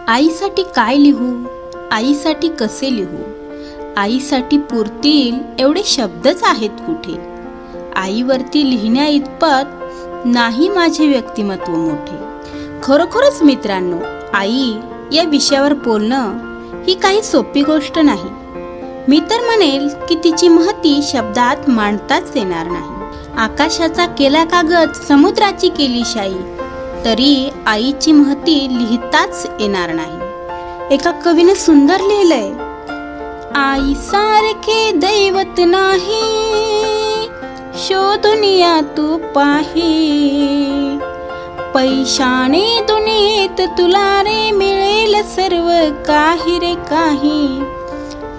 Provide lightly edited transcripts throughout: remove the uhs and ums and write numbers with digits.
आईसाठी काय लिहू, आईसाठी कसे लिहू, आईसाठी पुरतील एवढे शब्दच आहेत कुठे. आईवरती लिहिण्या इतपत नाही माझे व्यक्तिमत्व मोठे. खरोखरच मित्रांनो, आई या विषयावर बोलणं ही काही सोपी गोष्ट नाही. मी तर म्हणेल की तिची महती शब्दात मांडताच येणार नाही. आकाशाचा केला कागद, समुद्राची केली शाई, तरी आईची महती लिहिताच येणार नाही. एका कवीने सुंदर लिहिलंय, आई सारखे दैवत नाही, शोधून या तू पाही, पैशाने दुनियेत तुला रे मिळेल सर्व काही रे काही,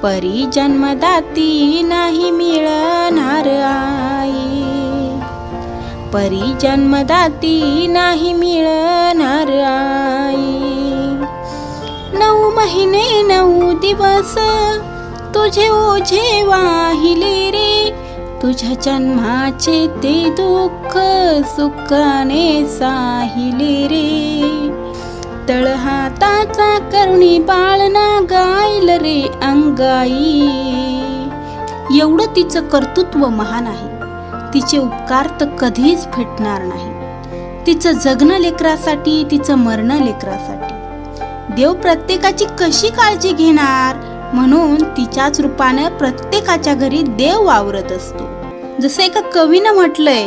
परी जन्मदाती नाही मिळणार आई, परी जन्मदाती नाही मिळणार आई. 9 महिने 9 दिवस तुझे ओझे वाहिले रे, तुझ्या जन्माचे ते दुःख सुखाने साहिले रे, तळहाताचा करुणी बाळना गाईल रे अंगाई. एवढं तिचं कर्तृत्व महान आहे. तिचे उपकार तर कधीच भेटणार नाही. तिचं जगणं लेकरासाठी, तिचं मरणं लेकरासाठी. देव प्रत्येकाची कशी काळजी घेणार, म्हणून तिच्याच रूपानं प्रत्येकाच्या घरी देव वावरत असतो. जसं एका कवीनं म्हटलंय,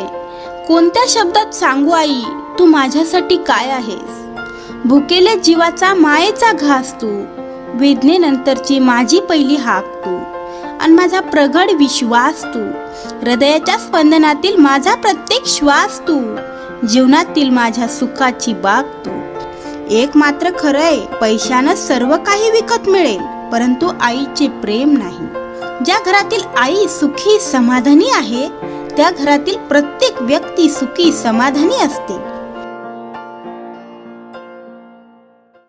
कोणत्या शब्दात सांगू आई तू माझ्यासाठी काय आहेस, भुकेल्या जीवाचा मायेचा घास तू, वेदनेनंतरची माझी पहिली हाक तू, आणि माझा प्रगड विश्वास तू, हृदयाच्या स्पंदनातील माझा प्रत्येक श्वास तू, जीवनातील माझ्या सुखाची बाग तू. एक मात्र खरंय, पैशानं सर्व काही विकत मिळेल, परंतु आईचे प्रेम नाही. ज्या घरातील आई सुखी समाधानी आहे, त्या घरातील प्रत्येक व्यक्ती सुखी समाधानी असते.